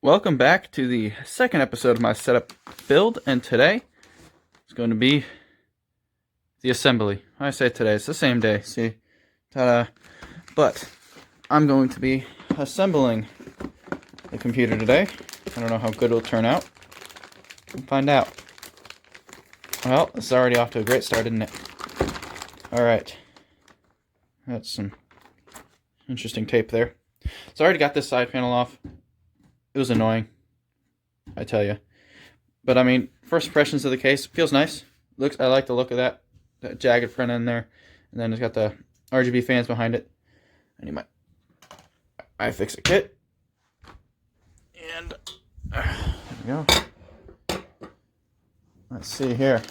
Welcome back to the second episode of my setup build, and today is going to be the assembly. I say today, it's the same day, see? Ta-da. But I'm going to be assembling the computer today. I don't know how good it'll turn out. We'll find out. Well, it's already off to a great start, isn't it? Alright. That's some interesting tape there. So I already got this side panel off. It was annoying, I tell you. But I mean, first impressions of the case, feels nice. I like the look of that jagged front end there. And then it's got the RGB fans behind it. I need my iFixit kit. And there we go. Let's see here.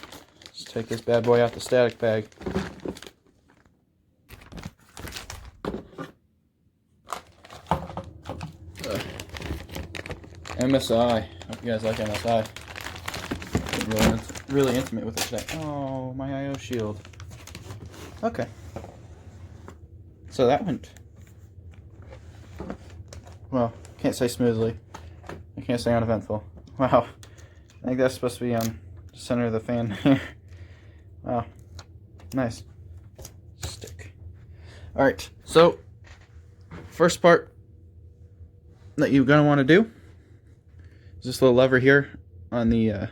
Let's take this bad boy out the static bag. MSI. Hope you guys like MSI. Really intimate with it today. Oh, my IO shield. Okay. So that went, well, can't say smoothly. I can't say uneventful. Wow. I think that's supposed to be on the center of the fan here. Wow. Nice. Stick. Alright, so first part that you're going to want to do is this little lever here on the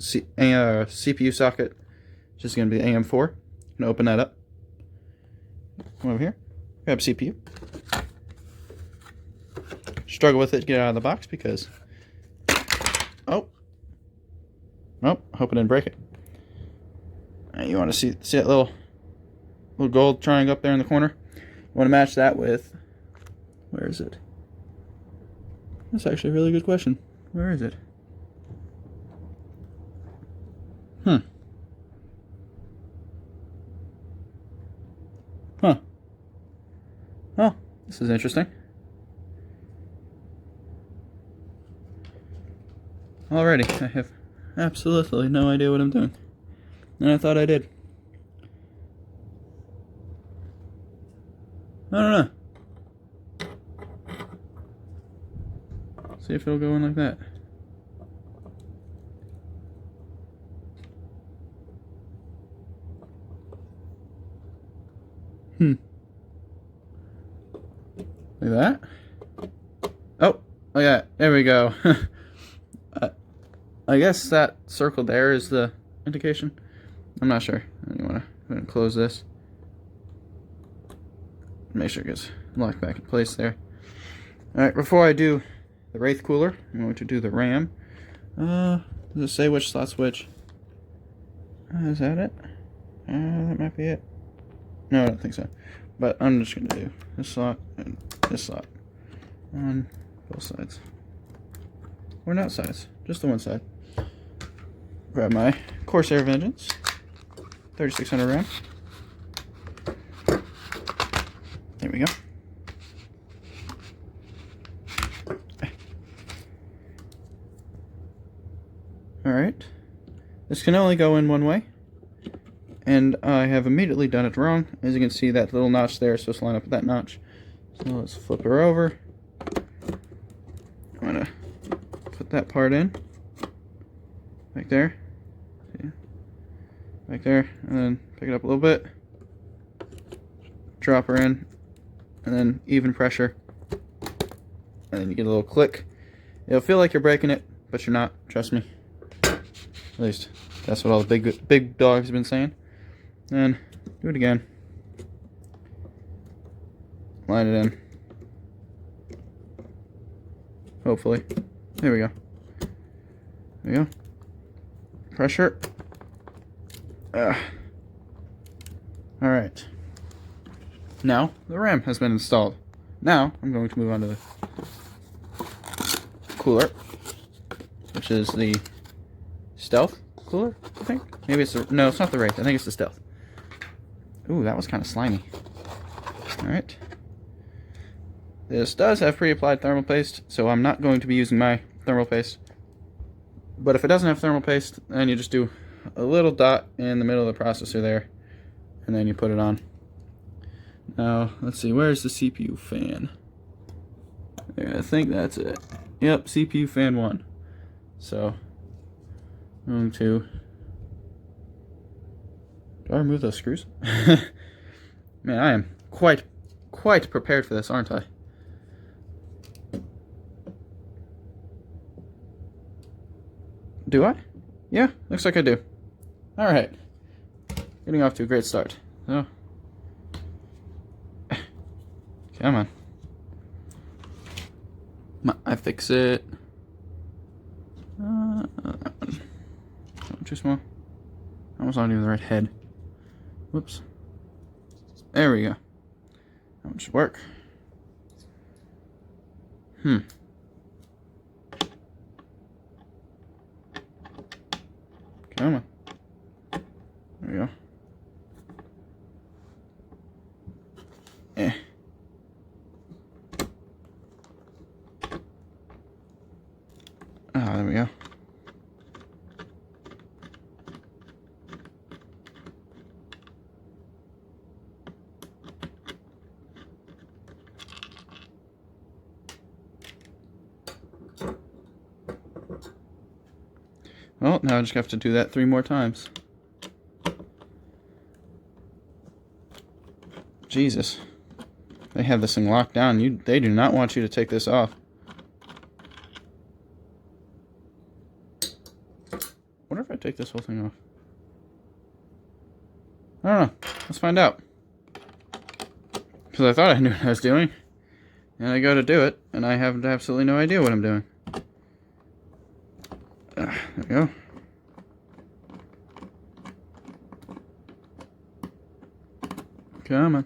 CPU socket. It's just going to be AM4. I'm going to open that up. Come over here. Grab CPU. Struggle with it to get it out of the box because... Oh, hope I didn't break it. You want to see that little gold triangle up there in the corner? You want to match that with... Where is it? That's actually a really good question. Where is it? Oh, this is interesting. Already, I have absolutely no idea what I'm doing. And I thought I did. I don't know. See if it'll go in like that. Like that. Oh yeah, there we go. I guess that circle there is the indication. I'm not sure. You want to close this. Make sure it gets locked back in place there. Alright, before I do the Wraith cooler, I'm going to do the RAM. Does it say which slot's which? Is that it? That might be it. No, I don't think so. But I'm just going to do this slot and this slot on both sides. Or not sides, just the one side. Grab my Corsair Vengeance 3600 RAM. There we go. Alright. This can only go in one way. And I have immediately done it wrong. As you can see, that little notch there is supposed to line up with that notch. So let's flip her over. I'm going to put that part in. Right there. See? Right there. And then pick it up a little bit. Drop her in. And then even pressure. And then you get a little click. It'll feel like you're breaking it, but you're not. Trust me. At least that's what all the big dogs have been saying. And do it again. Line it in. Hopefully. There we go. There we go. Pressure. Alright. Now the RAM has been installed. Now I'm going to move on to the cooler, which is the Stealth cooler, I think. Maybe it's the... No, it's not the Wraith. I think it's the Stealth. Ooh, that was kind of slimy. Alright. This does have pre-applied thermal paste, so I'm not going to be using my thermal paste. But if it doesn't have thermal paste, then you just do a little dot in the middle of the processor there, and then you put it on. Now, let's see, where's the CPU fan? I think that's it. Yep, CPU fan 1. So, I'm going to... Do I remove those screws? Man, I am quite prepared for this, aren't I? Do I? Yeah, looks like I do. Alright. Getting off to a great start. So, come on. I fix it. That one. Too small. Almost not even the right head. Whoops. There we go. That one should work. Come on. There we go. Ah, there we go. Well, now I just have to do that 3 more times. Jesus. They have this thing locked down. They do not want you to take this off. What if I take this whole thing off? I don't know. Let's find out. Because I thought I knew what I was doing. And I go to do it, and I have absolutely no idea what I'm doing. There we go. Come on.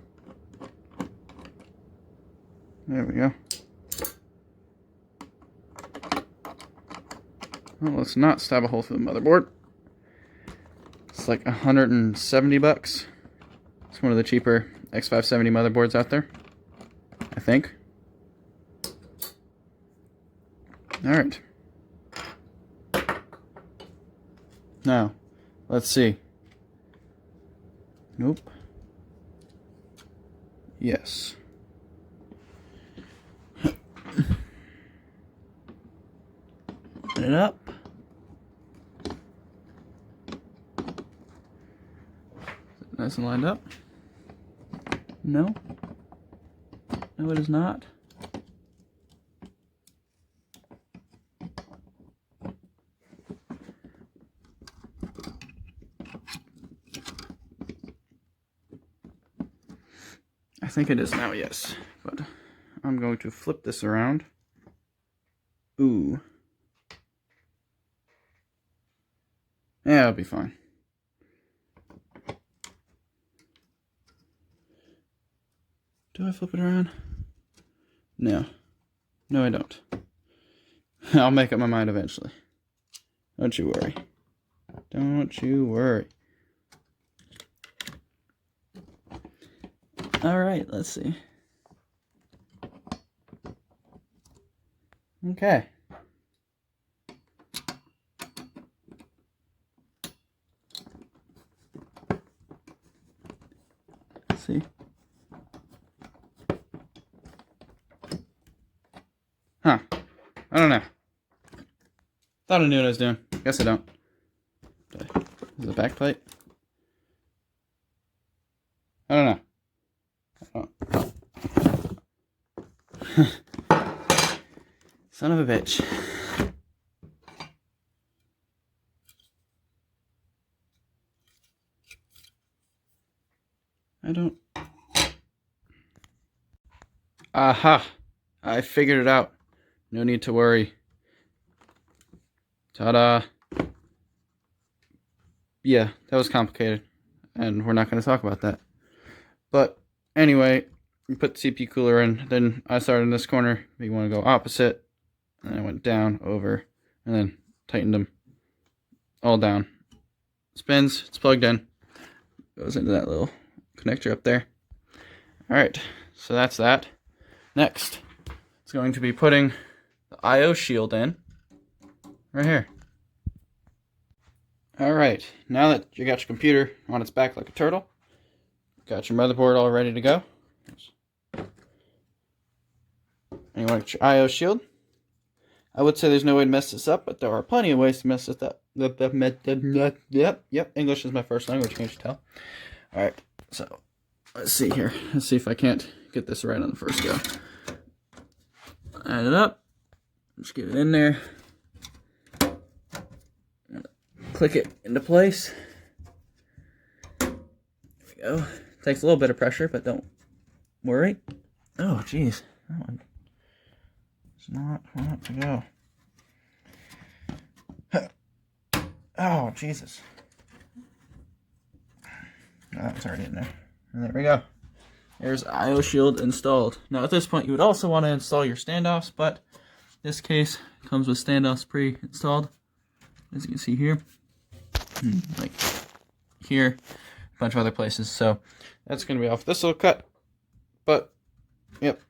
There we go. Well, let's not stab a hole through the motherboard. It's like $170. It's one of the cheaper X570 motherboards out there, I think. Alright. Now, let's see. Nope. Yes. Open it up. Nice and lined up. No. No, it is not. I think it is now, yes. But I'm going to flip this around. Ooh. Yeah, it'll be fine. Do I flip it around? No. No, I don't. I'll make up my mind eventually. Don't you worry. Don't you worry. Alright, let's see. Okay. Let's see. Huh. I don't know. Thought I knew what I was doing. Guess I don't. Is it a back plate? I don't know. Son of a bitch. I don't... Aha! I figured it out. No need to worry. Ta-da! Yeah, that was complicated. And we're not going to talk about that. But anyway, you put the CPU cooler in. Then I started in this corner. You want to go opposite. And I went down, over, and then tightened them all down. Spins, it's plugged in. Goes into that little connector up there. Alright, so that's that. Next, it's going to be putting the I/O shield in. Right here. Alright, now that you got your computer on its back like a turtle, got your motherboard all ready to go, and And you want your I/O shield. I would say there's no way to mess this up, but there are plenty of ways to mess this up. Yep. English is my first language, can't you tell? Alright, so let's see here. Let's see if I can't get this right on the first go. Add it up. Just get it in there. Click it into place. There we go. Takes a little bit of pressure, but don't worry. Oh, jeez. That one does not want to go. Oh, Jesus. Oh, it's already in there. And there we go. There's I/O shield installed. Now, at this point, you would also want to install your standoffs, but this case comes with standoffs pre-installed, as you can see here. Like here, a bunch of other places. So that's going to be off this little cut. But, yep.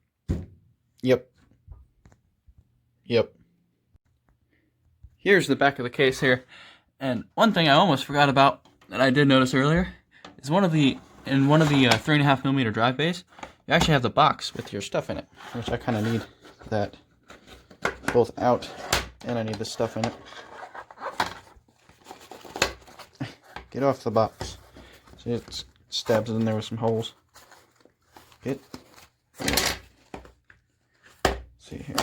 Here's the back of the case here. And one thing I almost forgot about that I did notice earlier is in one of the 3.5mm drive bays, you actually have the box with your stuff in it, which I kind of need that both out, and I need the stuff in it. Get off the box. See, it stabs it in there with some holes. Get. See here.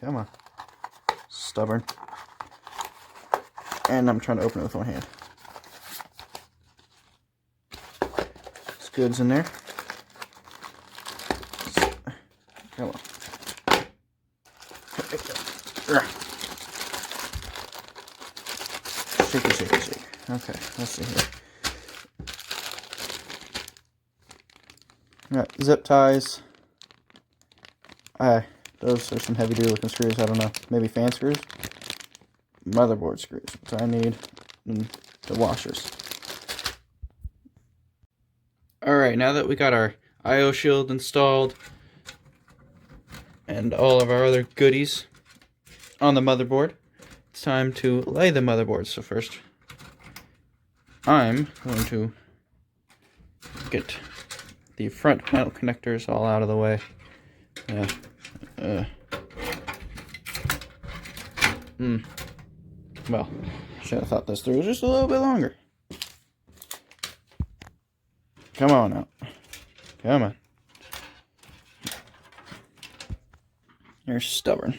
Come on. Stubborn. And I'm trying to open it with one hand. This good's in there. Come on. Shake. Okay, let's see here. Got zip ties. Those are some heavy duty looking screws. I don't know. Maybe fan screws? Motherboard screws, which I need, and the washers. Alright, now that we got our I/O shield installed and all of our other goodies on the motherboard, it's time to lay the motherboard. So first, I'm going to get the front panel connectors all out of the way. Well, should have thought this through just a little bit longer. Come on out. Come on. You're stubborn.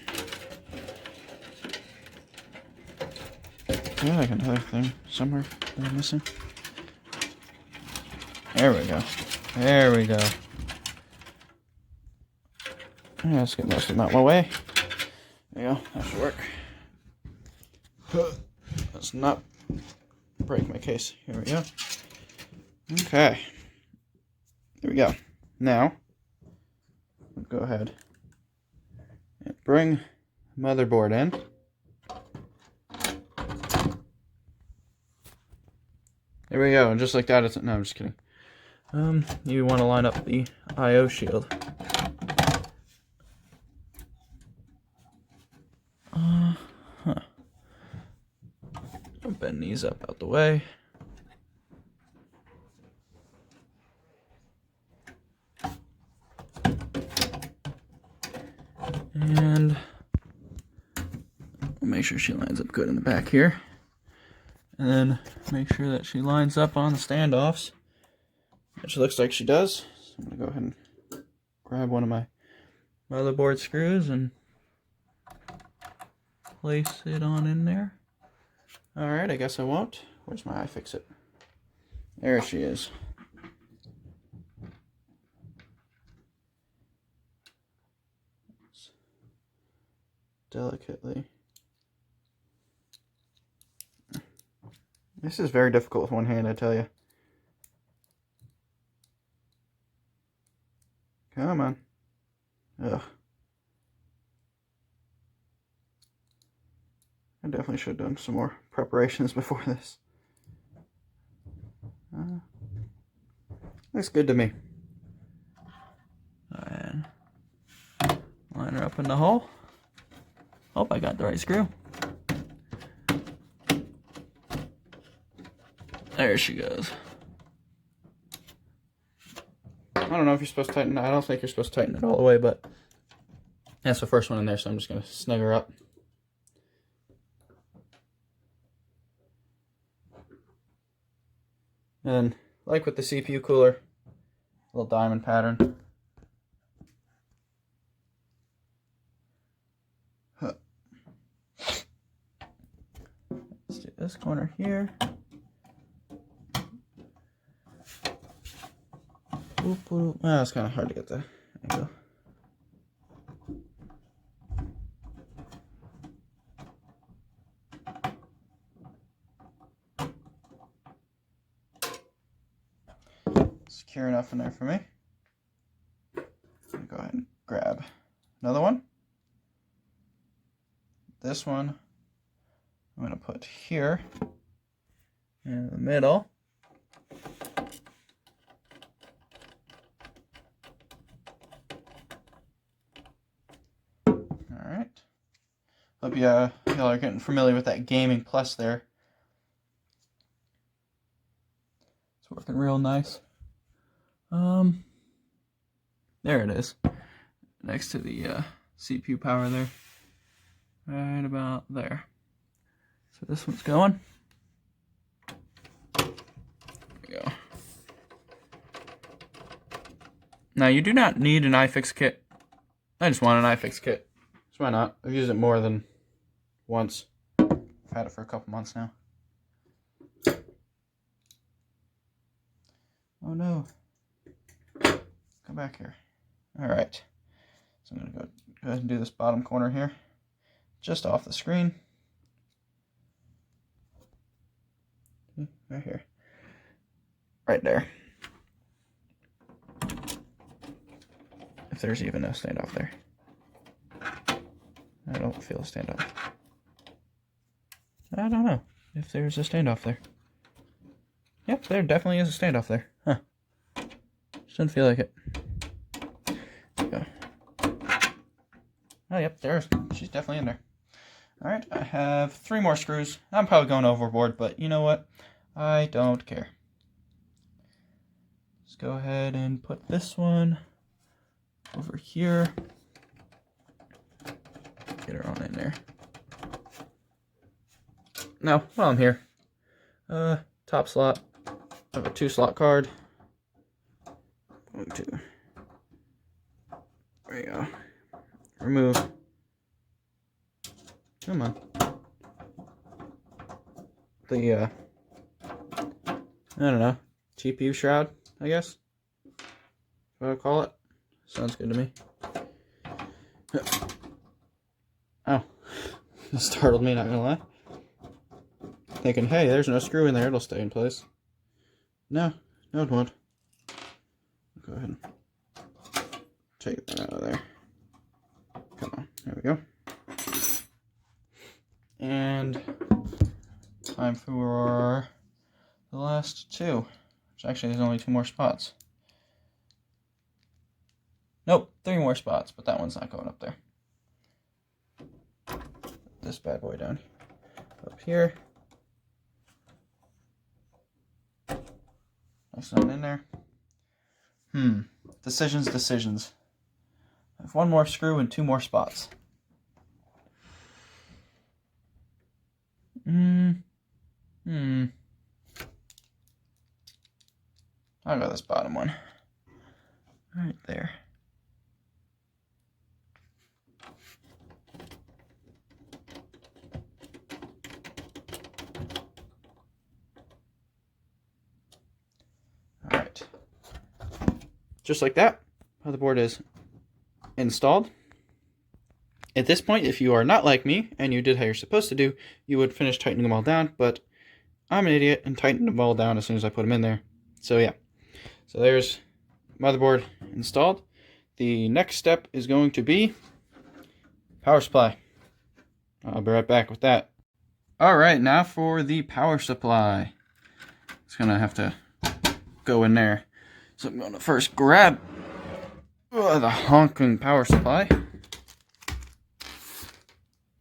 Is there like another thing somewhere that I'm missing? There we go. Yeah, let's get most of them out of my way. There you go. That should work. Let's not break my case. Here we go. Okay. There we go. Now, we'll go ahead and bring motherboard in. There we go. And just like that, it's... No, I'm just kidding. You want to line up the I/O shield. Bend these up out the way. And we'll make sure she lines up good in the back here. And then make sure that she lines up on the standoffs, which looks like she does. So I'm going to go ahead and grab one of my motherboard screws and place it on in there. Alright, I guess I won't. Where's my iFixit? There she is. Delicately. This is very difficult with one hand, I tell you. Come on. Ugh. I definitely should have done some more preparations before this. Looks good to me. And line her up in the hole. Hope I got the right screw. There she goes. don't know if you're supposed to tighten it. I don't think you're supposed to tighten it all the way, but that's the first one in there, so I'm just going to snug her up. And like with the CPU cooler, little diamond pattern. Let's do this corner here. Ah, it's kind of hard to get the angle. Secure enough in there for me. Go ahead and grab another one. This one I'm going to put here in the middle. Alright. Hope y'all are getting familiar with that Gaming Plus there. It's working real nice. There it is. Next to the CPU power there. Right about there. So this one's going. There we go. Now you do not need an iFix kit. I just want an iFix kit. So why not? I've used it more than once. I've had it for a couple months now. Oh no. Come back here. Alright. So I'm going to go ahead and do this bottom corner here. Just off the screen. Right here. Right there. If there's even a standoff there. I don't feel a standoff. I don't know if there's a standoff there. Yep, there definitely is a standoff there. Huh. Just doesn't feel like it. There we go. Oh, yep, she's definitely in there. Alright, I have 3 more screws. I'm probably going overboard, but you know what? I don't care. Let's go ahead and put this one over here. Get her on in there. Now, while I'm here, top slot. I have a 2-slot card. Going to, there you go. Remove. Come on. The, I don't know, GPU shroud, I guess. What I call it. Sounds good to me. Oh. It startled me, not gonna lie. Thinking, hey, there's no screw in there, it'll stay in place. No, it won't. Go ahead and take that out of there. Come on, there we go. And time for the last 2. Which actually there's only 2 more spots. Nope, 3 more spots, but that one's not going up there. Put this bad boy down up here. Nice one in there. Decisions. I have 1 more screw and 2 more spots. I'll go this bottom one. Right there. Alright. Just like that, motherboard is installed. At this point, if you are not like me, and you did how you're supposed to do, you would finish tightening them all down, but I'm an idiot and tightened them all down as soon as I put them in there. So yeah. So there's motherboard installed. The next step is going to be power supply. I'll be right back with that. Alright, now for the power supply. It's gonna have to go in there. So I'm gonna first grab the honking power supply.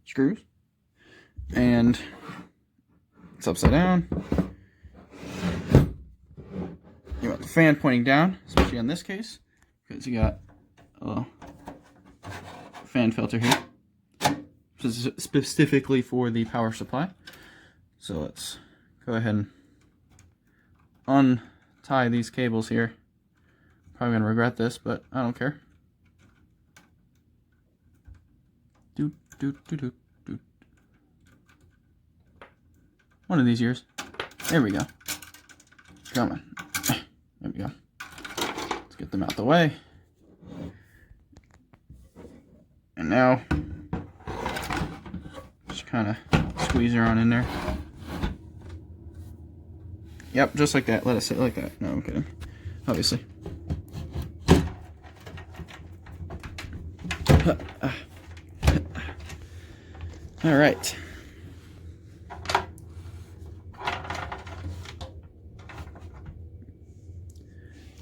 Screws. And it's upside down. You want to fan pointing down, especially on this case, because you got a little fan filter here, specifically for the power supply. So let's go ahead and untie these cables here. Probably gonna regret this, but I don't care. Doot, doot, doot, doot, doot. One of these years. There we go. Come on. There we go. Let's get them out the way. And now, just kind of squeeze her on in there. Yep, just like that. Let it sit like that. No, I'm kidding. Obviously. All right.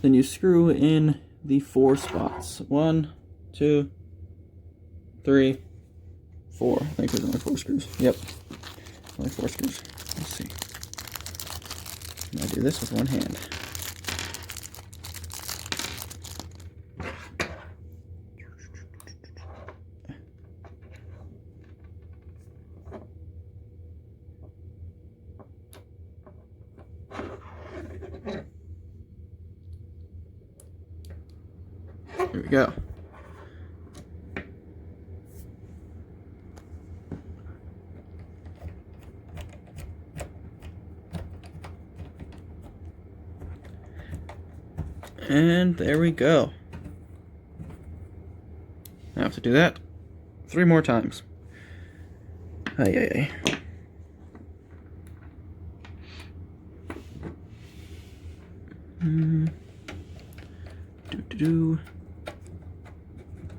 Then you screw in the 4 spots. 1, 2, 3, 4. I think there's only 4 screws. Yep. Only 4 screws. Let's see. I do this with one hand. Here we go. And there we go. I have to do that 3 more times. Ay.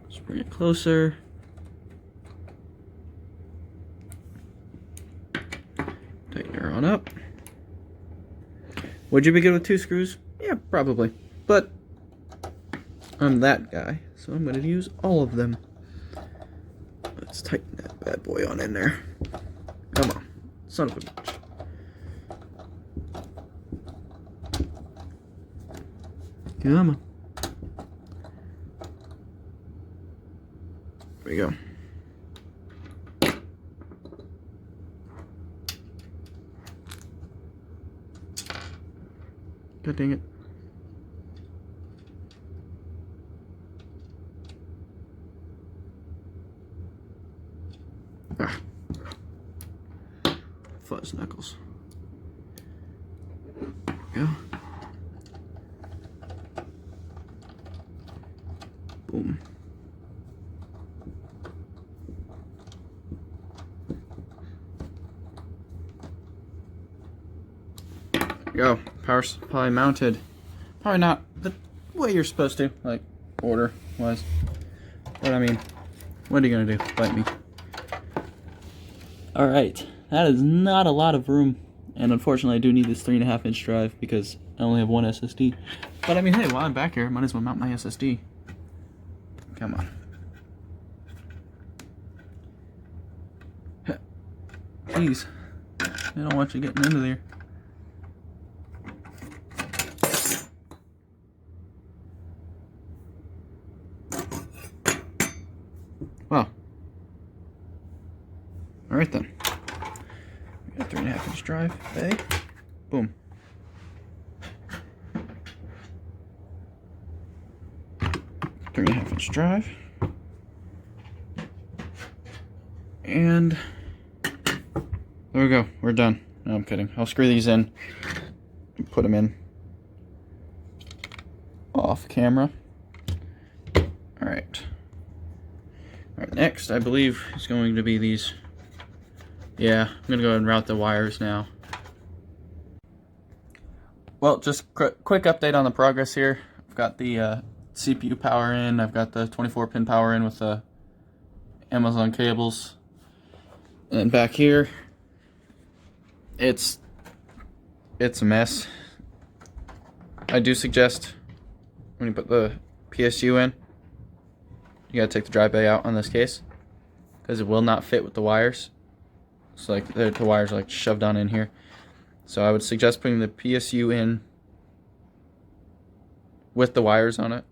Let's bring it closer. Tighten her on up. Would you be good with 2 screws? Yeah, probably. But I'm that guy, so I'm going to use all of them. Let's tighten that bad boy on in there. Come on, son of a bitch. Come on. There we go. God dang it. Ah. Fuzz knuckles. There we go. Boom. There we go. Power supply mounted. Probably not the way you're supposed to, like order wise. But I mean, what are you gonna do? Bite me. Alright, that is not a lot of room. And unfortunately I do need this 3.5-inch drive because I only have one SSD. But I mean, hey, while I'm back here, I might as well mount my SSD. Come on. Jeez. I don't want you getting into there. Well. Alright then. We got a 3.5-inch drive. Hey. Boom. Inch drive, and there we go. We're done. No, I'm kidding. I'll screw these in and put them in off camera. All right. Next, I believe is going to be these. Yeah, I'm gonna go ahead and route the wires now. Well, just quick update on the progress here. I've got the CPU power in. I've got the 24-pin power in with the Amazon cables. And then back here, it's a mess. I do suggest when you put the PSU in, you gotta take the drive bay out on this case because it will not fit with the wires. So like the wires are like shoved on in here. So I would suggest putting the PSU in with the wires on it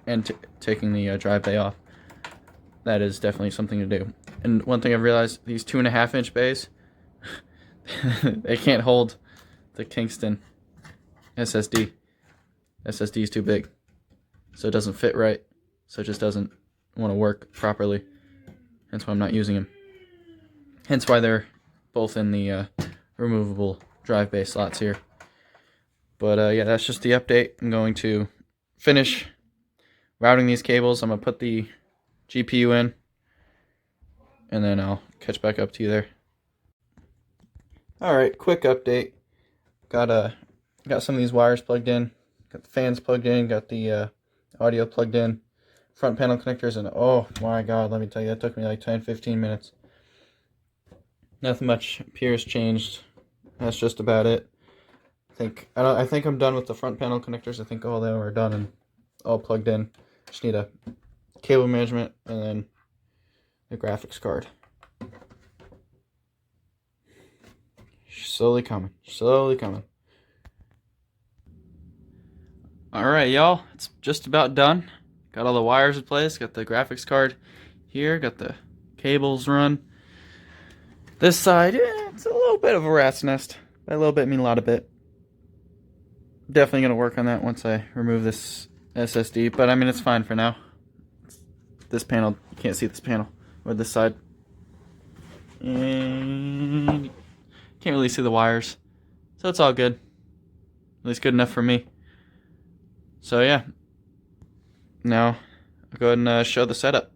and taking the drive bay off. That is definitely something to do. And one thing I've realized, these 2.5-inch bays, they can't hold the Kingston SSD. SSD is too big, so it doesn't fit right. So it just doesn't want to work properly. Hence why I'm not using them. Hence why they're both in the removable drive bay slots here. But yeah, that's just the update. I'm going to finish routing these cables. I'm going to put the GPU in, and then I'll catch back up to you there. Alright, quick update. Got some of these wires plugged in. Got the fans plugged in. Got the audio plugged in. Front panel connectors, and oh my god, let me tell you, that took me like 10-15 minutes. Nothing much appears changed. That's just about it. I think I'm done with the front panel connectors. I think all of them are done and all plugged in. Just need a cable management and then the graphics card. Slowly coming. Slowly coming. Alright, y'all. It's just about done. Got all the wires in place. Got the graphics card here. Got the cables run. This side, it's a little bit of a rat's nest. By a little bit, I mean a lot of bit. Definitely going to work on that once I remove this SSD. But, I mean, it's fine for now. This panel, you can't see this panel. Or this side. And can't really see the wires. So it's all good. At least good enough for me. So, yeah. Now, I'll go ahead and show the setup.